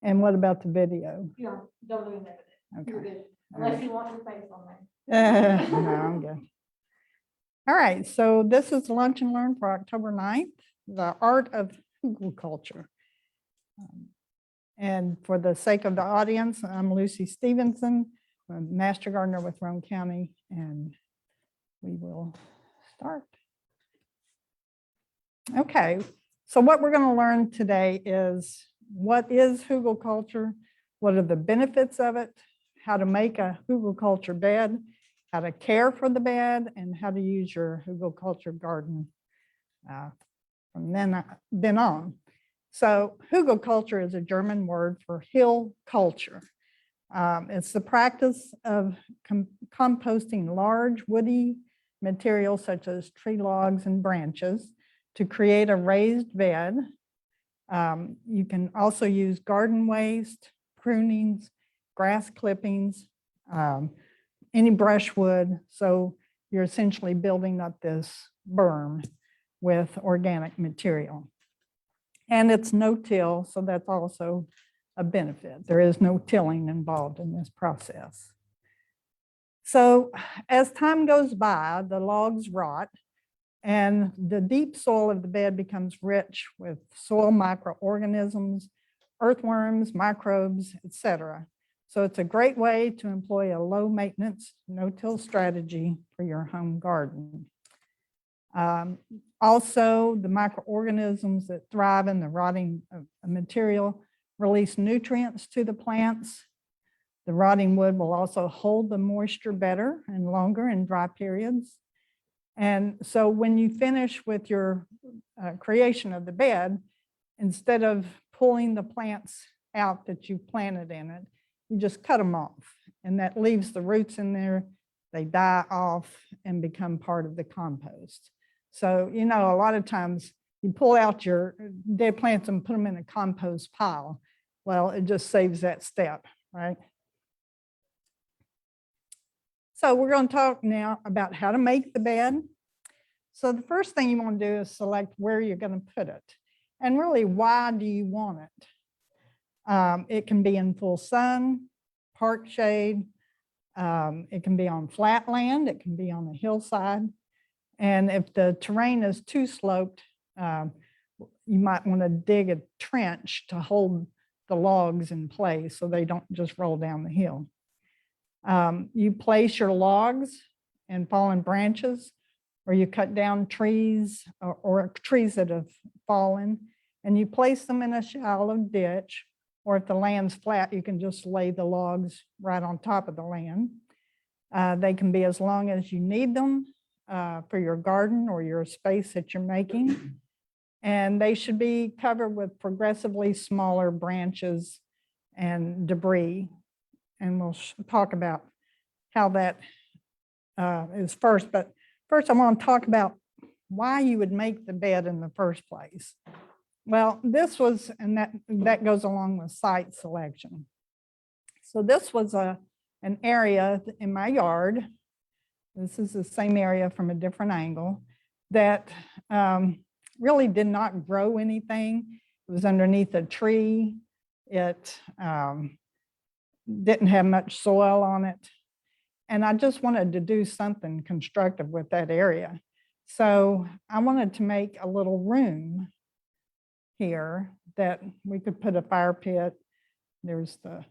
And what about the video? Yeah, don't do that. You're Okay. good. All Unless right. you want your face on there. No, I'm good. All right, so this is Lunch and Learn for October 9th, the art of Hügelkultur. And for the sake of the audience, I'm Lucy Stevenson, I'm a Master Gardener with Roane County, and we will start. Okay, so what we're going to learn today is what is Hügelkultur, what are the benefits of it, how to make a Hügelkultur bed, how to care for the bed, and how to use your Hügelkultur garden from then on. So Hügelkultur is a German word for hill culture. It's the practice of composting large woody materials such as tree logs and branches to create a raised bed. You can also use garden waste, prunings, grass clippings, any brushwood. So you're essentially building up this berm with organic material. And it's no-till, so that's also a benefit. There is no tilling involved in this process. So as time goes by, the logs rot and the deep soil of the bed becomes rich with soil microorganisms, earthworms, microbes, etc. So it's a great way to employ a low maintenance, no-till strategy for your home garden. Also, the microorganisms that thrive in the rotting material release nutrients to the plants. The rotting wood will also hold the moisture better and longer in dry periods. And so when you finish with your creation of the bed, instead of pulling the plants out that you planted in it, you just cut them off, and that leaves the roots in there. They die off and become part of the compost. So, you know, a lot of times you pull out your dead plants and put them in a compost pile. Well, it just saves that step, right? So we're going to talk now about how to make the bed. So the first thing you want to do is select where you're going to put it. And really, why do you want it? It can be in full sun, park shade. It can be on flat land. It can be on a hillside. And if the terrain is too sloped, you might want to dig a trench to hold the logs in place so they don't just roll down the hill. You place your logs and fallen branches, or you cut down trees or trees that have fallen, and you place them in a shallow ditch, or if the land's flat, you can just lay the logs right on top of the land. They can be as long as you need them for your garden or your space that you're making. And they should be covered with progressively smaller branches and debris. And we'll talk about how that is first. But first, I want to talk about why you would make the bed in the first place. Well, this was, and that goes along with site selection. So this was an area in my yard. This is the same area from a different angle that really did not grow anything. It was underneath a tree. It didn't have much soil on it. And I just wanted to do something constructive with that area. So I wanted to make a little room here that we could put a fire pit. There's the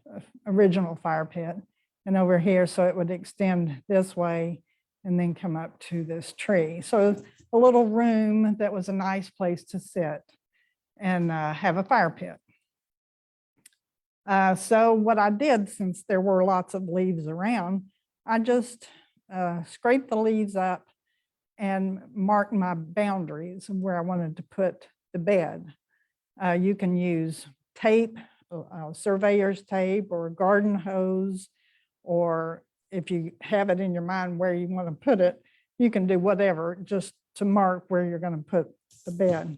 original fire pit. And over here, so it would extend this way and then come up to this tree. So a little room that was a nice place to sit and have a fire pit. So what I did, since there were lots of leaves around, I just scraped the leaves up and marked my boundaries of where I wanted to put the bed. You can use tape, surveyor's tape, or garden hose, or if you have it in your mind where you want to put it, you can do whatever just to mark where you're going to put the bed.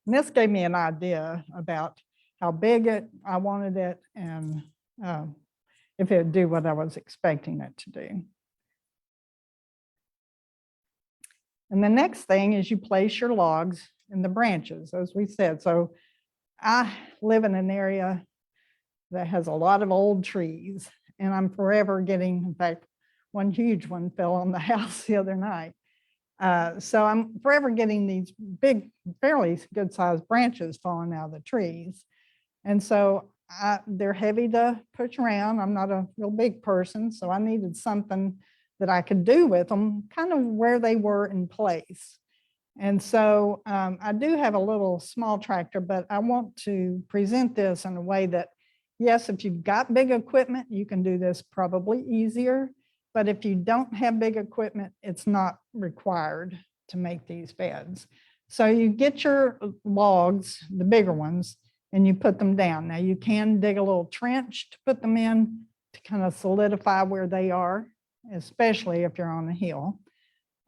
And this gave me an idea about how big I wanted it and if it would do what I was expecting it to do. And the next thing is you place your logs in the branches, as we said. So I live in an area that has a lot of old trees, and I'm forever getting, in fact, one huge one fell on the house the other night. So I'm forever getting these big, fairly good sized branches falling out of the trees. And so they're heavy to push around. I'm not a real big person, so I needed something that I could do with them kind of where they were in place. And so I do have a little small tractor, but I want to present this in a way that, yes, if you've got big equipment, you can do this probably easier. But if you don't have big equipment, it's not required to make these beds. So you get your logs, the bigger ones, and you put them down. Now you can dig a little trench to put them in to kind of solidify where they are, especially if you're on a hill.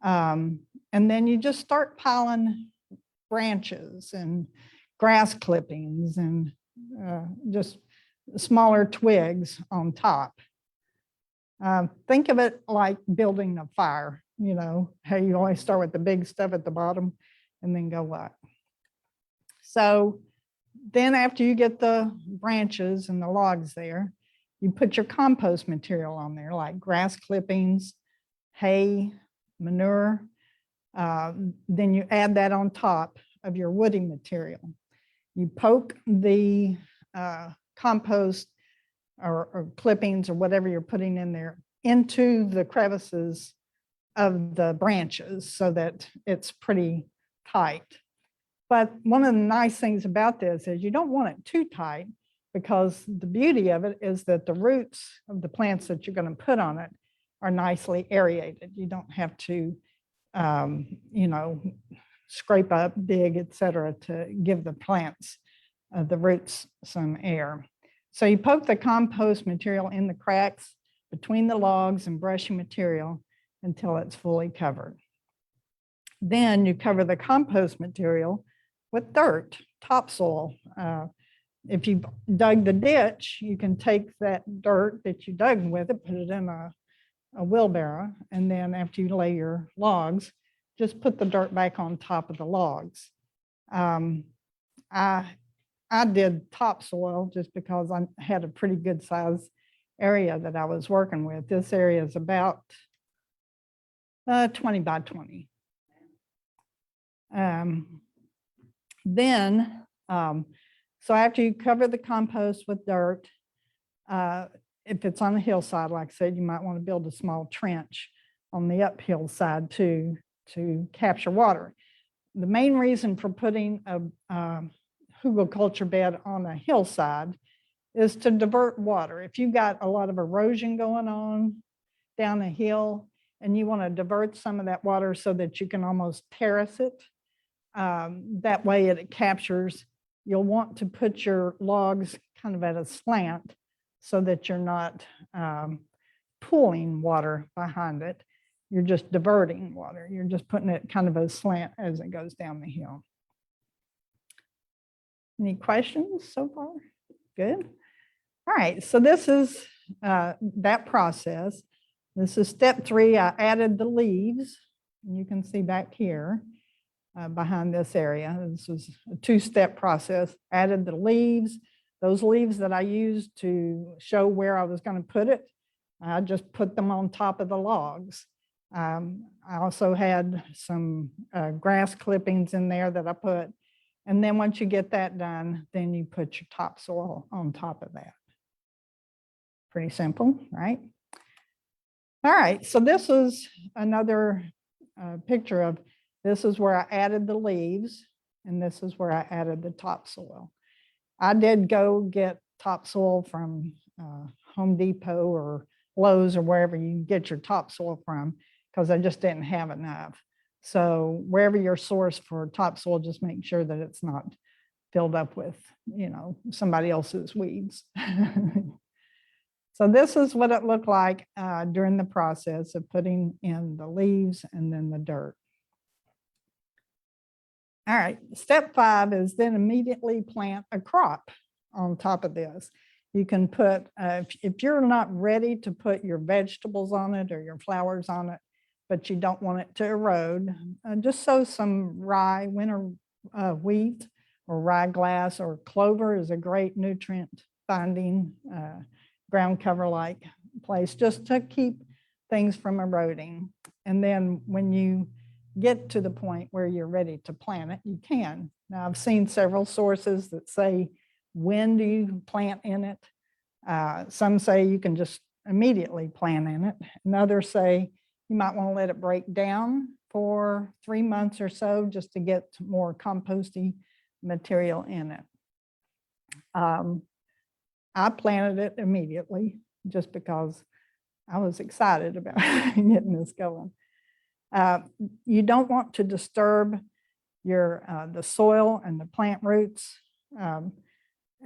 And then you just start piling branches and grass clippings and just smaller twigs on top. Think of it like building a fire, you know, how you always start with the big stuff at the bottom and then go up. So then after you get the branches and the logs there, you put your compost material on there, like grass clippings, hay, manure. Then you add that on top of your woody material. You poke the compost or clippings or whatever you're putting in there into the crevices of the branches so that it's pretty tight. But one of the nice things about this is you don't want it too tight, because the beauty of it is that the roots of the plants that you're going to put on it are nicely aerated. You don't have to, you know, scrape up, dig, etc., to give the plants, the roots, some air. So you poke the compost material in the cracks between the logs and brushy material until it's fully covered. Then you cover the compost material with dirt, topsoil. If you dug the ditch, you can take that dirt that you dug with it, put it in a wheelbarrow, and then after you lay your logs, just put the dirt back on top of the logs. I did topsoil just because I had a pretty good size area that I was working with. This area is about 20 by 20. So after you cover the compost with dirt, if it's on a hillside, like I said, you might want to build a small trench on the uphill side too, to capture water. The main reason for putting a Hügelkultur bed on a hillside is to divert water. If you've got a lot of erosion going on down a hill and you want to divert some of that water so that you can almost terrace it, that way it captures. You'll want to put your logs kind of at a slant so that you're not pulling water behind it. You're just diverting water. You're just putting it kind of a slant as it goes down the hill. Any questions so far? Good. All right, so this is that process. This is step 3. I added the leaves. You can see back here behind this area. This was a 2-step process. Added the leaves. Those leaves that I used to show where I was going to put it, I just put them on top of the logs. I also had some grass clippings in there that I put. And then once you get that done, then you put your topsoil on top of that. Pretty simple, right? All right, so this is another picture of, this is where I added the leaves, and this is where I added the topsoil. I did go get topsoil from Home Depot or Lowe's or wherever you get your topsoil from, because I just didn't have enough. So wherever your source for topsoil, just make sure that it's not filled up with, you know, somebody else's weeds. So this is what it looked like during the process of putting in the leaves and then the dirt. All right, step 5 is then immediately plant a crop on top of this. You can put, if you're not ready to put your vegetables on it or your flowers on it, but you don't want it to erode, just sow some rye, winter wheat or ryegrass or clover is a great nutrient finding ground cover like place just to keep things from eroding. And then when you get to the point where you're ready to plant it, you can. Now I've seen several sources that say, when do you plant in it? Some say you can just immediately plant in it. And others say you might want to let it break down for 3 months or so just to get more composty material in it. I planted it immediately just because I was excited about getting this going. You don't want to disturb the soil and the plant roots,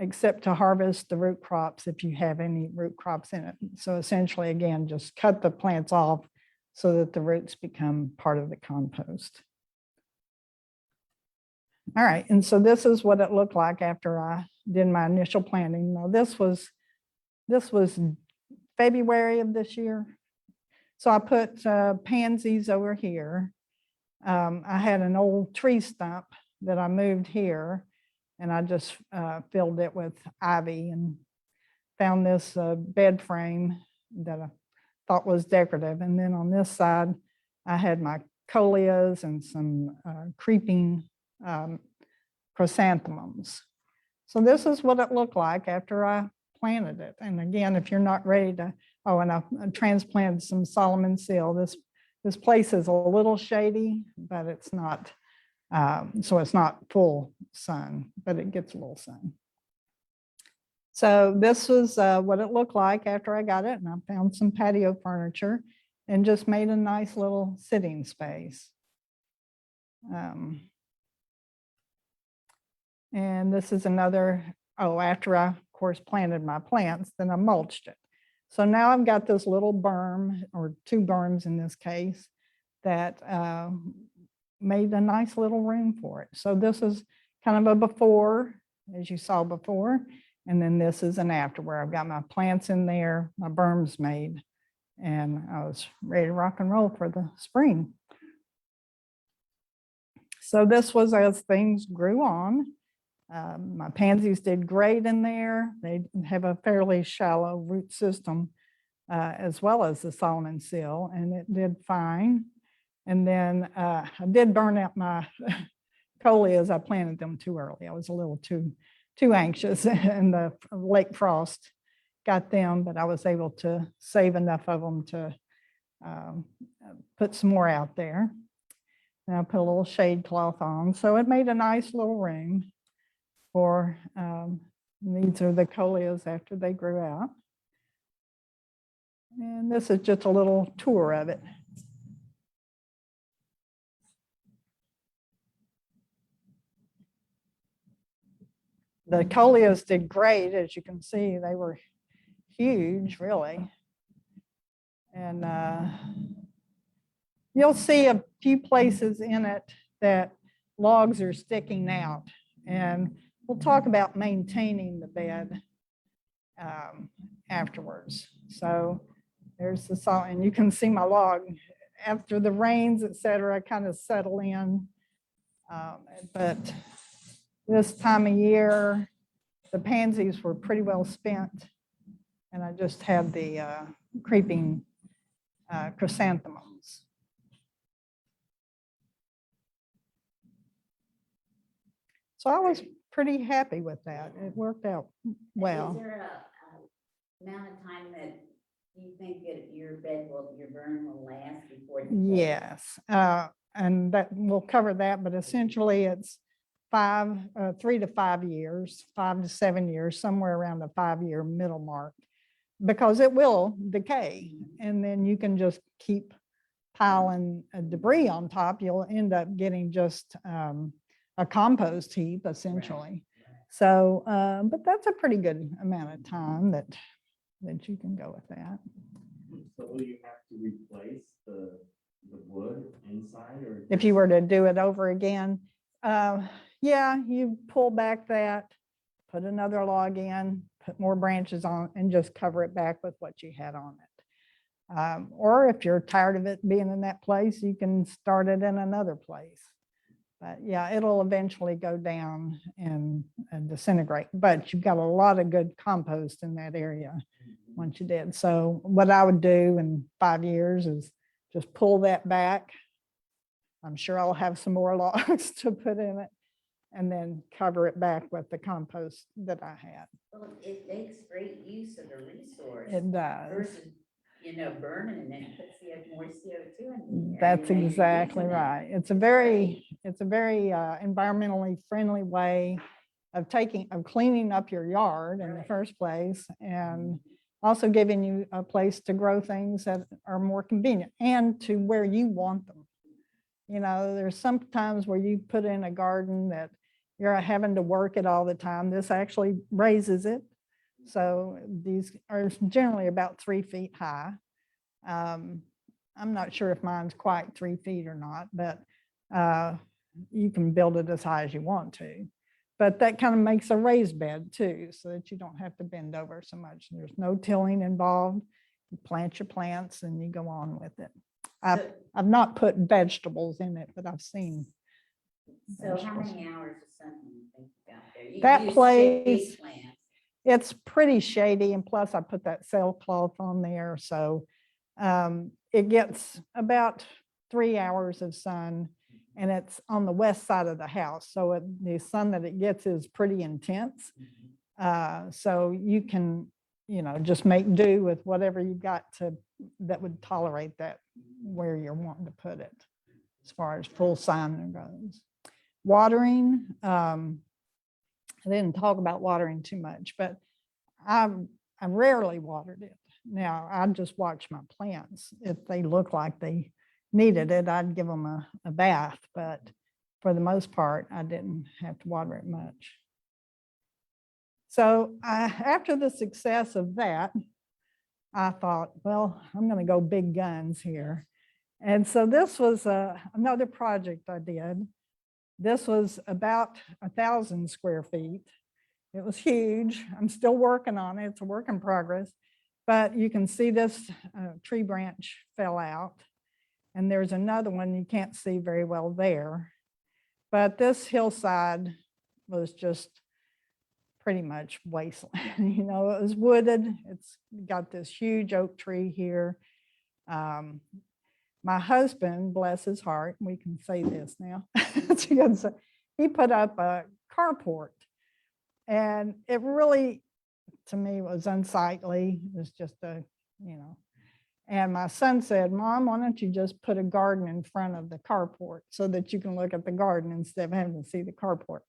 except to harvest the root crops if you have any root crops in it. So essentially, again, just cut the plants off so that the roots become part of the compost. All right, and so this is what it looked like after I did my initial planting. Now this was February of this year. So I put pansies over here. I had an old tree stump that I moved here, and I just filled it with ivy and found this bed frame that I thought was decorative. And then on this side, I had my coleus and some creeping chrysanthemums. So this is what it looked like after I planted it. And again, if you're not ready to, oh, and I transplanted some Solomon seal. This place is a little shady, but it's not, so it's not full sun, but it gets a little sun. So this was what it looked like after I got it. And I found some patio furniture and just made a nice little sitting space. And this is another, after I, of course, planted my plants, then I mulched it. So now I've got this little berm, or 2 berms in this case, that made a nice little room for it. So this is kind of a before, as you saw before, and then this is an after, where I've got my plants in there, my berms made, and I was ready to rock and roll for the spring. So this was as things grew on. My pansies did great in there. They have a fairly shallow root system, as well as the Solomon seal, and it did fine. And then I did burn out my coleus. I planted them too early. I was a little too anxious, and the lake frost got them, but I was able to save enough of them to put some more out there. And I put a little shade cloth on, so it made a nice little room for, these are the coleus after they grew out. And this is just a little tour of it. The coleus did great, as you can see. They were huge, really. And you'll see a few places in it that logs are sticking out. And we'll talk about maintaining the bed afterwards. So there's the saw, and you can see my log after the rains, etc., kind of settle in. But this time of year, the pansies were pretty well spent, and I just had the creeping chrysanthemums. So I was pretty happy with that. It worked out well. Is there a amount of time that you think that your burn will last before? Yes, and that we'll cover that, but essentially it's 3 to 5 years, 5 to 7 years, somewhere around the 5-year middle mark, because it will decay, and then you can just keep piling debris on top. You'll end up getting just a compost heap, essentially. So, but that's a pretty good amount of time that you can go with that. So will you have to replace the wood inside, or If you were to do it over again, yeah, you pull back that, put another log in, put more branches on, and just cover it back with what you had on it. Or if you're tired of it being in that place, you can start it in another place. But yeah, it'll eventually go down and disintegrate, but you've got a lot of good compost in that area once you did. So what I would do in 5 years is just pull that back. I'm sure I'll have some more logs to put in it and then cover it back with the compost that I had. Well, it makes great use of a resource It does. versus, burning and puts more CO2 in the air. That's and you're exactly using it. right. It's a very environmentally friendly way of cleaning up your yard in the Right. first place, and also giving you a place to grow things that are more convenient and to where you want them. There's some times where you put in a garden that you're having to work it all the time. This actually raises it. So these are generally about 3 feet high. I'm not sure if mine's quite 3 feet or not, but you can build it as high as you want to. But that kind of makes a raised bed too, so that you don't have to bend over so much. There's no tilling involved. You plant your plants and you go on with it. I've not put vegetables in it, but I've seen. So how many hours of sun do you think you got there? You That use place- shade plants. It's pretty shady, and plus I put that sailcloth on there, so it gets about 3 hours of sun, and it's on the west side of the house, so the sun that it gets is pretty intense. So you can, just make do with whatever you've got that would tolerate that where you're wanting to put it, as far as full sun goes. Watering, I didn't talk about watering too much, but I rarely watered it. Now, I just watch my plants. If they look like they needed it, I'd give them a bath, but for the most part, I didn't have to water it much. So after the success of that, I thought, well, I'm going to go big guns here. And so this was another project I did. This was about 1,000 square feet. It was huge. I'm still working on it. It's a work in progress. But you can see this tree branch fell out. And there's another one you can't see very well there. But this hillside was just pretty much wasteland. It was wooded. It's got this huge oak tree here. My husband, bless his heart, we can say this now, he put up a carport, and it really, to me, was unsightly. It was just and my son said, Mom, why don't you just put a garden in front of the carport so that you can look at the garden instead of having to see the carport.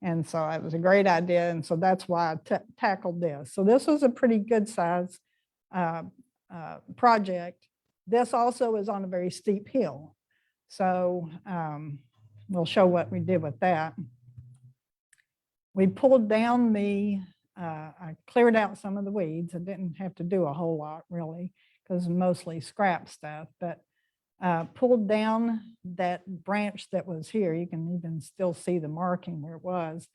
And so it was a great idea. And so that's why I tackled this. So this was a pretty good size project. This also is on a very steep hill. So we'll show what we did with that. We pulled down I cleared out some of the weeds. I didn't have to do a whole lot really, because mostly scrap stuff, but pulled down that branch that was here. You can even still see the marking where it was.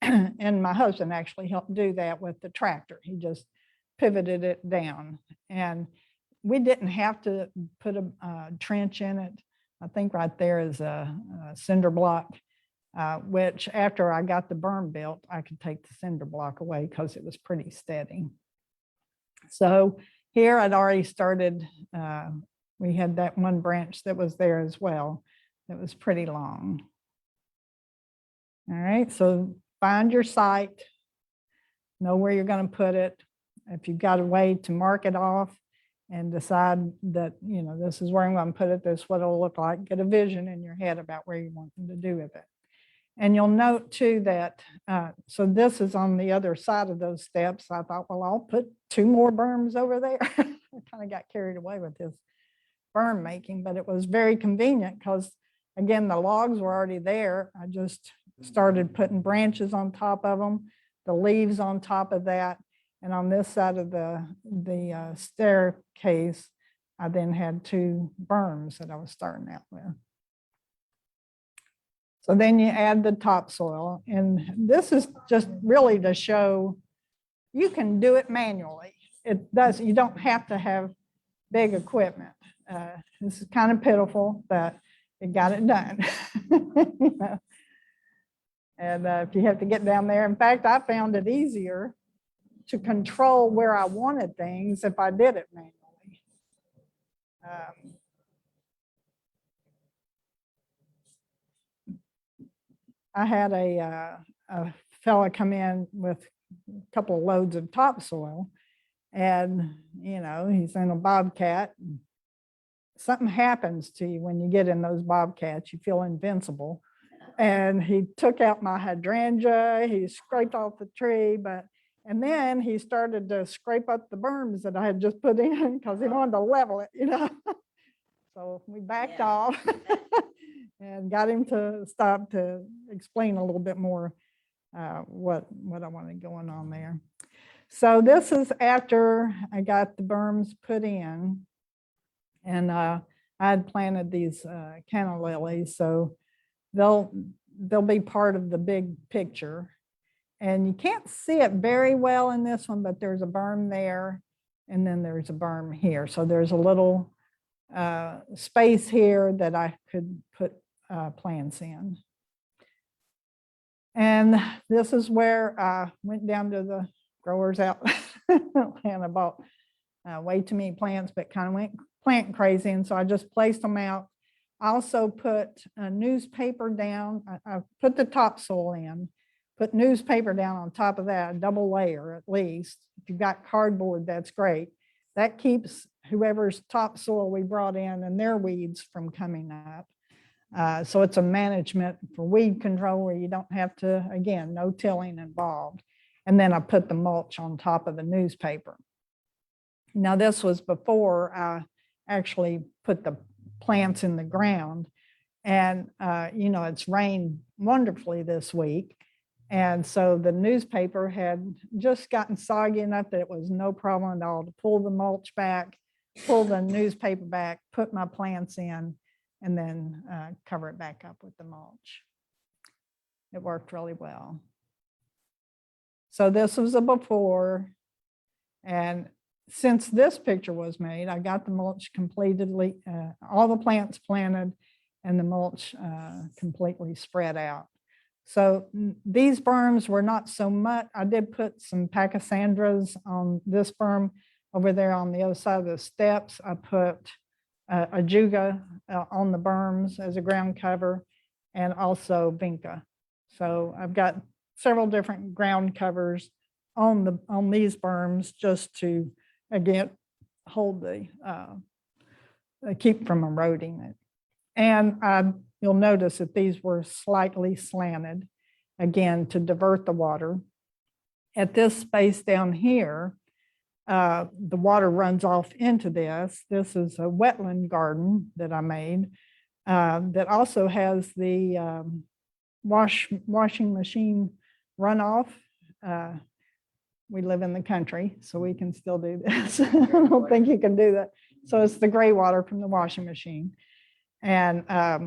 And my husband actually helped do that with the tractor. He just pivoted it down, and we didn't have to put a trench in it. I think right there is a cinder block, which after I got the berm built, I could take the cinder block away because it was pretty steady. So here I'd already started, we had that one branch that was there as well. That was pretty long. All right, so find your site, know where you're going to put it. If you've got a way to mark it off and decide that, this is where I'm going to put it, this is what it'll look like, get a vision in your head about where you want them to do with it. And you'll note too that, so this is on the other side of those steps. I thought, well, I'll put 2 more berms over there. I kind of got carried away with this berm making, but it was very convenient because, again, the logs were already there. I just started putting branches on top of them, the leaves on top of that. And on this side of the staircase, I then had 2 berms that I was starting out with. So then you add the topsoil, and this is just really to show you can do it manually. You don't have to have big equipment. This is kind of pitiful, but it got it done. You know? And if you have to get down there, in fact, I found it easier to control where I wanted things if I did it manually. I had a fella come in with a couple of loads of topsoil, and you know, he's in a bobcat. Something happens to you when you get in those bobcats, you feel invincible. And he took out my hydrangea, he scraped off the tree, and then he started to scrape up the berms that I had just put in because he wanted to level it, you know. So we backed Yeah. off and got him to stop to explain a little bit more what I wanted going on there. So this is after I got the berms put in, and I had planted these canna lilies, so they'll be part of the big picture. And you can't see it very well in this one, but there's a berm there, and then there's a berm here. So there's a little space here that I could put plants in. And this is where I went down to the growers out and I bought way too many plants, but kind of went plant crazy. And so I just placed them out. I also put a newspaper down. I put the topsoil in, put newspaper down on top of that, a double layer at least. If you've got cardboard, that's great. That keeps whoever's topsoil we brought in and their weeds from coming up. So it's a management for weed control where you don't have to, again, no tilling involved. And then I put the mulch on top of the newspaper. Now this was before I actually put the plants in the ground. And, you know, it's rained wonderfully this week. And so the newspaper had just gotten soggy enough that it was no problem at all to pull the mulch back, pull the newspaper back, put my plants in, and then cover it back up with the mulch. It worked really well. So this was a before, and since this picture was made, I got the mulch completely, all the plants planted and the mulch completely spread out. So these berms were not so much. I did put some pachysandras on this berm. Over there on the other side of the steps, I put a juga on the berms as a ground cover, and also vinca. So I've got several different ground covers on these berms just to, again, hold the keep from eroding it. And you'll notice that these were slightly slanted, again, to divert the water. At this space down here, the water runs off into this. This is a wetland garden that I made that also has the washing machine runoff. We live in the country, so we can still do this. I don't think you can do that. So it's the gray water from the washing machine. And a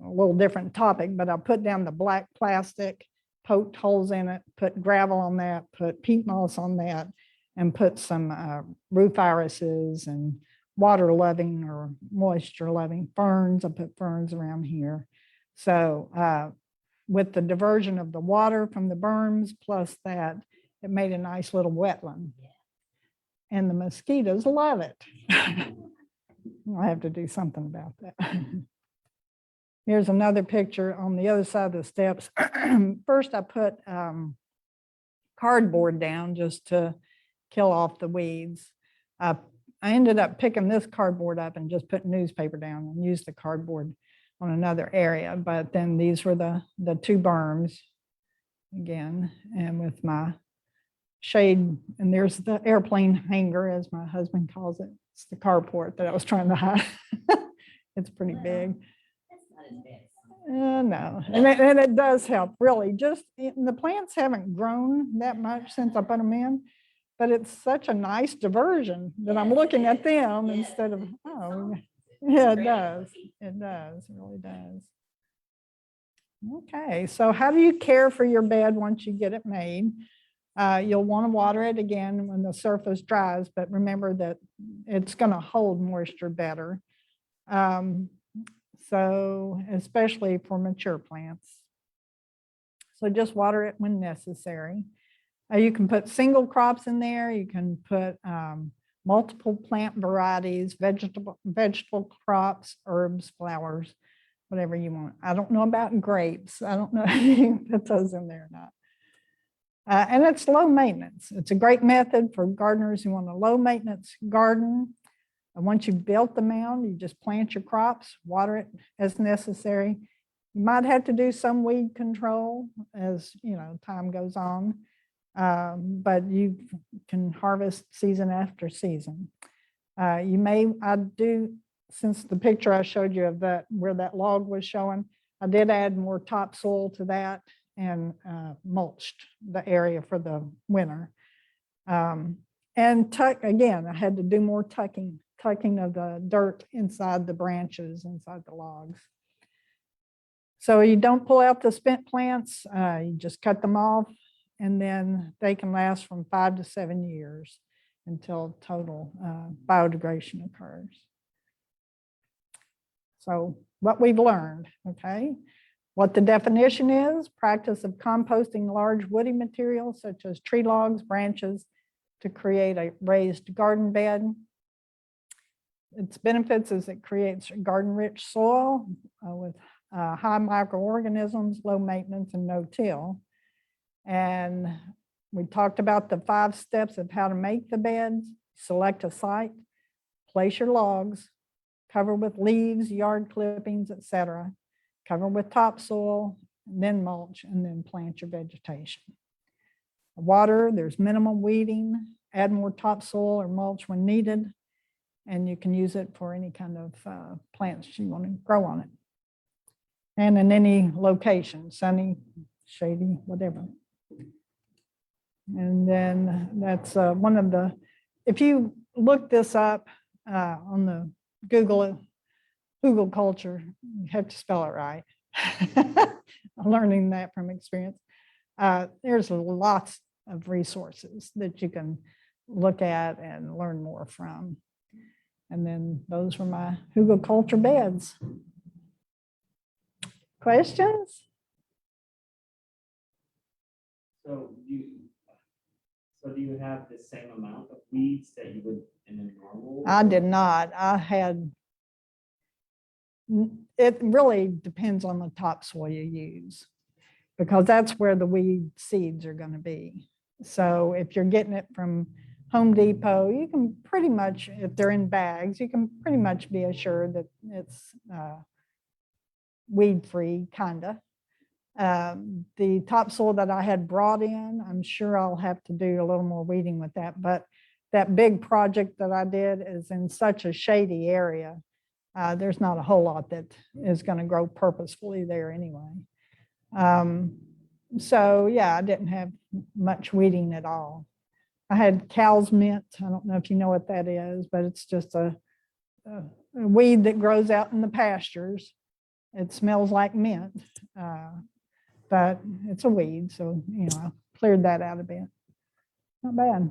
little different topic, but I put down the black plastic, poked holes in it, put gravel on that, put peat moss on that, and put some roof irises and water loving or moisture loving ferns. I put ferns around here. So with the diversion of the water from the berms plus that, it made a nice little wetland. And the mosquitoes love it. I have to do something about that. Here's another picture on the other side of the steps. First, I put cardboard down just to kill off the weeds. I ended up picking this cardboard up and just put newspaper down and used the cardboard on another area. But then these were the two berms again, and with my shade, and there's the airplane hangar, as my husband calls it. It's the carport that I was trying to hide. It's pretty big. That's not as bad. No, and it does help, really. Just the plants haven't grown that much since I put them in, but it's such a nice diversion that I'm Yes, looking it at is. them Yes, instead of, it's oh, awesome. yeah, it Great. does. It does. It really does. Okay, so how do you care for your bed once you get it made? You'll want to water it again when the surface dries, but remember that it's going to hold moisture better. So especially for mature plants. So just water it when necessary. You can put single crops in there. You can put multiple plant varieties, vegetable crops, herbs, flowers, whatever you want. I don't know about grapes. I don't know if you can put those in there or not. And it's low maintenance. It's a great method for gardeners who want a low maintenance garden. And once you've built the mound, you just plant your crops, water it as necessary. You might have to do some weed control as time goes on, but you can harvest season after season. Since the picture I showed you of that, where that log was showing, I did add more topsoil to that and mulched the area for the winter. And again, I had to do more tucking of the dirt inside the branches, inside the logs. So you don't pull out the spent plants, you just cut them off, and then they can last from 5 to 7 years until total biodegradation occurs. So what we've learned, okay? What the definition is: practice of composting large woody materials such as tree logs, branches to create a raised garden bed. Its benefits is it creates garden-rich soil with high microorganisms, low maintenance, and no till. And we talked about the 5 steps of how to make the beds. Select a site, place your logs, cover with leaves, yard clippings, etc. Cover with topsoil, then mulch, and then plant your vegetation. Water, there's minimal weeding. Add more topsoil or mulch when needed, and you can use it for any kind of plants you want to grow on it. And in any location, sunny, shady, whatever. And then that's one of the, if you look this up on the Google Hügelkultur, you have to spell it right. I'm learning that from experience. There's lots of resources that you can look at and learn more from. And then those were my Hügelkultur beds. Questions? So do you have the same amount of weeds that you would in a normal? I did not. It really depends on the topsoil you use, because that's where the weed seeds are going to be. So if you're getting it from Home Depot, you can pretty much, if they're in bags, you can pretty much be assured that it's weed-free, kind of. The topsoil that I had brought in, I'm sure I'll have to do a little more weeding with that. But that big project that I did is in such a shady area. There's not a whole lot that is going to grow purposefully there anyway. So yeah, I didn't have much weeding at all. I had cow's mint. I don't know if you know what that is, but it's just a weed that grows out in the pastures. It smells like mint, but it's a weed. So, I cleared that out a bit. Not bad.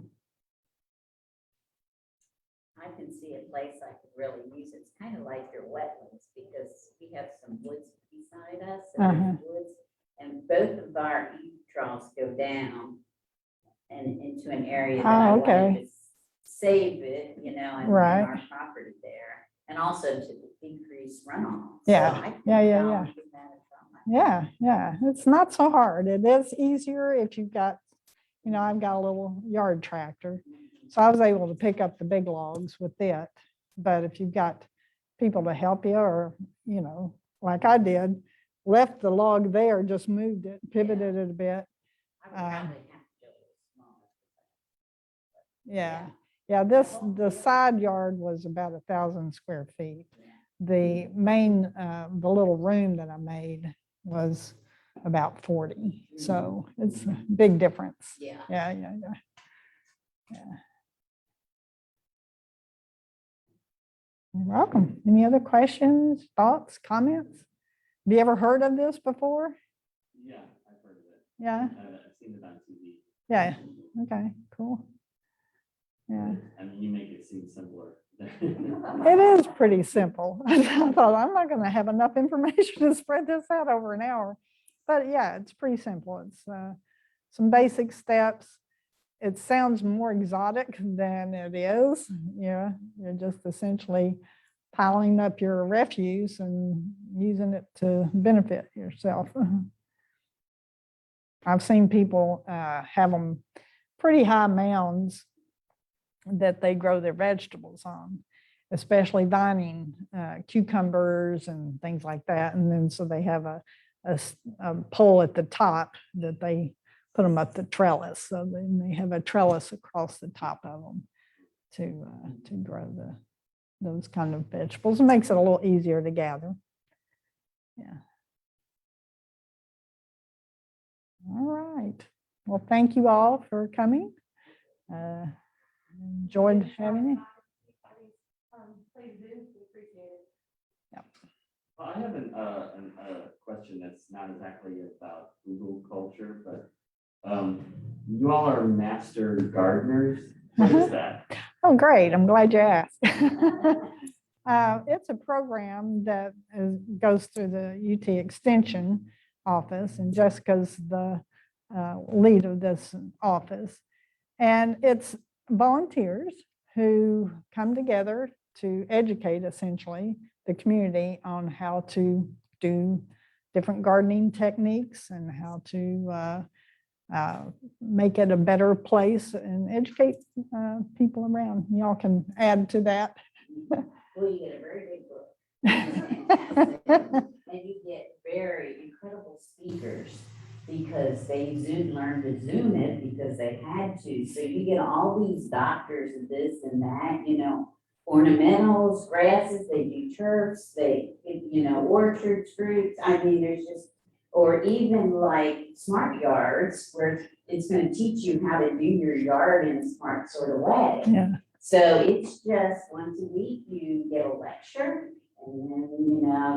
I can see a place I could really use. It's kind of like your wetlands, because we have some woods beside us, and there's woods, and both of our eave troughs go down and into an area that I wanted to save it, and Right. our property there, and also to decrease runoff. Yeah. So I think Yeah. I'll give that a try. Yeah. It's not so hard. It is easier if you've got, I've got a little yard tractor. So I was able to pick up the big logs with it. But if you've got people to help you, or, like I did, left the log there, just moved it, pivoted it a bit. I would probably have to go a little smaller. Yeah. The side yard was about 1,000 square feet. The main, the little room that I made was about 40. So it's a big difference. Yeah. Yeah. You're welcome. Any other questions, thoughts, comments? Have you ever heard of this before? Yeah, I've heard of it. Yeah. I've seen it on TV. Yeah. Okay, cool. Yeah. I mean, you make it seem simpler It is pretty simple. I thought, I'm not gonna have enough information to spread this out over an hour. But yeah, it's pretty simple. It's some basic steps. It sounds more exotic than it is. Yeah, you're just essentially piling up your refuse and using it to benefit yourself. I've seen people have them pretty high mounds that they grow their vegetables on, especially vining, cucumbers and things like that. And then so they have a pole at the top that they put them up the trellis. So then they have a trellis across the top of them to grow those kind of vegetables. It makes it a little easier to gather. Yeah. All right. Well, thank you all for coming. Enjoyed having you. Please do, we appreciate it. Well, I have a question that's not exactly about Google culture, but you all are master gardeners. What is that? Oh, great. I'm glad you asked. It's a program that goes through the UT Extension office, and Jessica's the lead of this office. And it's volunteers who come together to educate essentially the community on how to do different gardening techniques and how to make it a better place and educate people around. Y'all can add to that. Well, you get a very big book. And you get very incredible speakers because they learned to Zoom it because they had to. So you get all these doctors of this and that, ornamentals, grasses, they do turfs, orchards, fruits. I mean, there's just, or even like smart yards where it's going to teach you how to do your yard in a smart sort of way. Yeah. So it's just once a week you get a lecture, and then,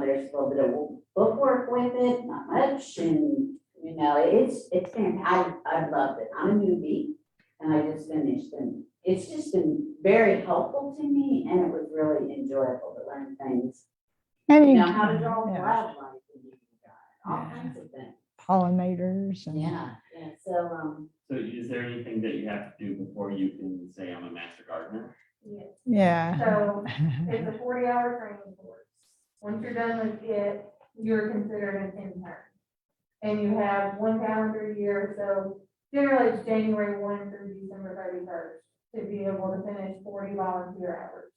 there's a little bit of book work with it, not much, and, it's fantastic. I loved it. I'm a newbie, and I just finished, and it's just been very helpful to me, and it was really enjoyable to learn things. And How to draw yeah, wildlife, all Yeah. kinds of things. pollinators. And Yeah, so, So is there anything that you have to do before you can say I'm a master gardener? Yes. yeah. So it's a 40-hour training course. Once you're done with it, you're considered an intern. And you have 1 calendar year, so generally it's January 1 through December 31st to be able to finish 40 volunteer hours.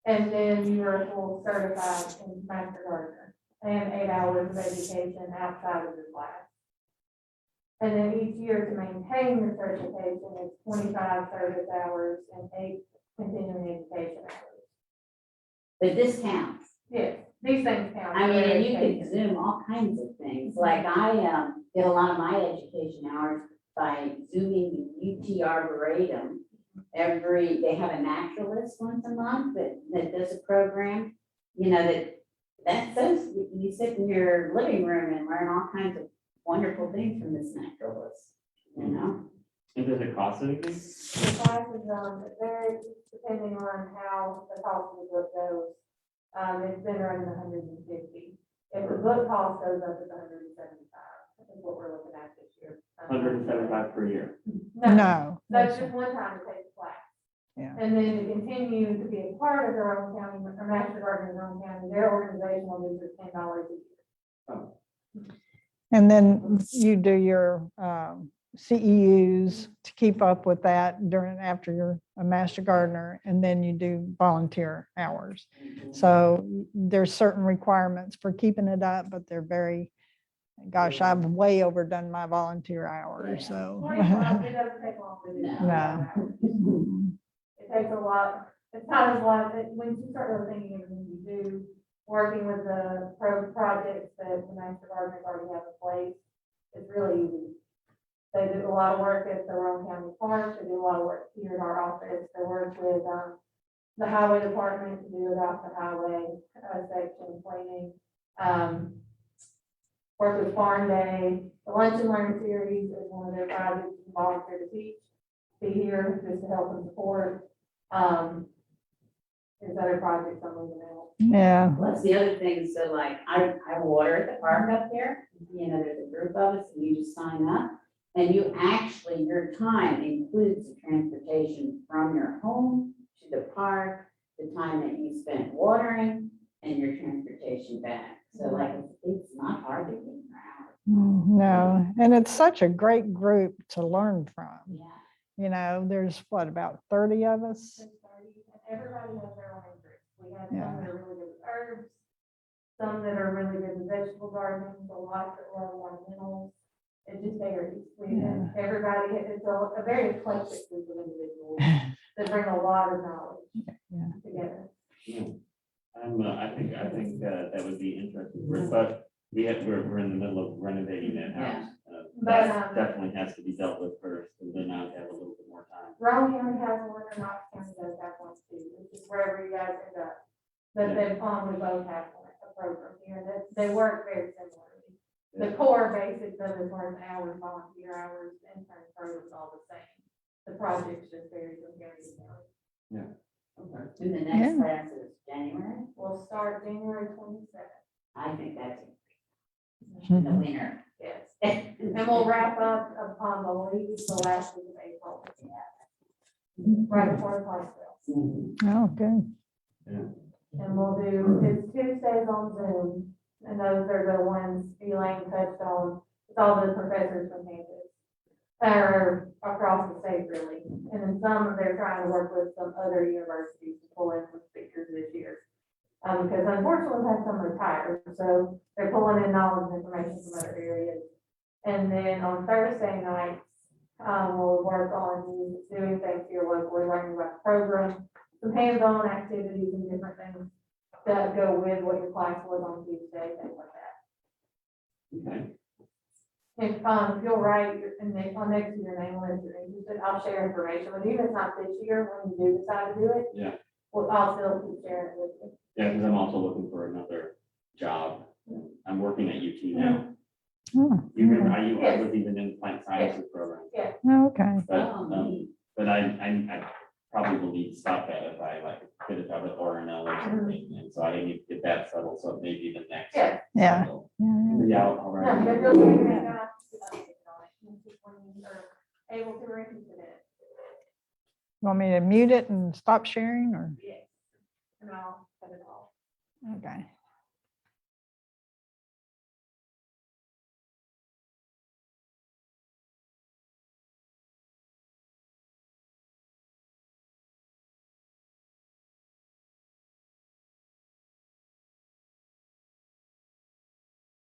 And then you are full certified in master gardener and 8 hours of education outside of your class. And then each year to maintain the certification is 25 service hours and 8 continuing education hours. but this counts. Yes, these things count. I mean, for and you education. can Zoom all kinds of things, like I did a lot of my education hours by Zooming the UT Arboretum. They have a naturalist once a month that does a program, that says you sit in your living room and learn all kinds of wonderful things from this naturalist, And does it cost anything? The classes, it varies depending on how the cost of the book goes. It's been running 150. If the book cost goes up, it's 175. Is what we're looking at this year. 175 per year. No. That's just one time to take the class. Yeah. And then to continue to be a part of their own county, or master gardener in their own county, their organizational dues are $10 a year. And then you do your CEUs to keep up with that after you're a master gardener, and then you do volunteer hours. So there's certain requirements for keeping it up, but they're very, gosh, I've way overdone my volunteer hours, so. 25, it doesn't take long to do. No. It takes a lot, it's not as lot, when you start really thinking of everything you do, working with the projects that the master gardeners already have in place, it's really easy. They do a lot of work at the Roane County Park, they do a lot of work here at our office, they work with, the highway department to do about the highway, section cleaning. Work with Farm Day, the Lunch and Learn series is one of their projects, you volunteer to teach, be here just to help and support. there's other projects I'm leaving out. Yeah. Plus the other thing, so like, I water at the park up there, there's a group of us, and you just sign up. And you actually, your time includes the transportation from your home to the park, the time that you spent watering, and your transportation back. So like, it's not hard to get your hours. No, and it's such a great group to learn from. Yeah. You know, there's what, about 30 of us? Everybody has their own interests. We have Yeah. some that are really good with herbs, some that are really good with vegetable gardening, a lot that love ornamentals. It just varies. Everybody, it's a very eclectic group of individuals that bring a lot of knowledge together. I think that would be interesting, but we're in the middle of renovating that house. But, That definitely has to be dealt with first, and then I'll have a little bit more time. Roane County has one, and Knox County does have one too, which is wherever you guys end up. But they, we both have a program here, that they work very similarly. The core basics of it, work hours, volunteer hours, intern programs, all the same. The projects just vary from county to county. Okay. And the next class is January. We'll start January 27th. I think that's in the winter. Yes. And we'll wrap up upon the leave the last week of April. Right before the class sale. Oh, good. And we'll do, it's Tuesdays on Zoom, and those are the ones Elaine touched on. It's all the professors from campus, or across the state really. And then some, they're trying to work with some other universities to pull in some speakers this year. Because unfortunately, we've had some retire, so they're pulling in knowledge and information from other areas. And then on Thursday nights, we'll work on doing things here locally, learning about the program, some hands-on activities and different things that go with what your class was on Tuesday, things like that. Okay. If you'll write on next to your name list, you're interested, I'll share information with you. If it's not this year, when you do decide to do it. Yeah. Well, I'll still keep sharing it with you. Yeah, because I'm also looking for another job. I'm working at UT now. Oh, You remember, I was even in plant sciences program. okay. But I probably will need to stop that if I like get a job at Ornell or something. And so I need to get that settled, so maybe the next. Yeah. Yeah. cycle. Yeah. Yeah, I'll No, write but it. you'll see me, it's just when you are able to read it. Want me to mute it and stop sharing or? Yes. And I'll cut it off. Okay.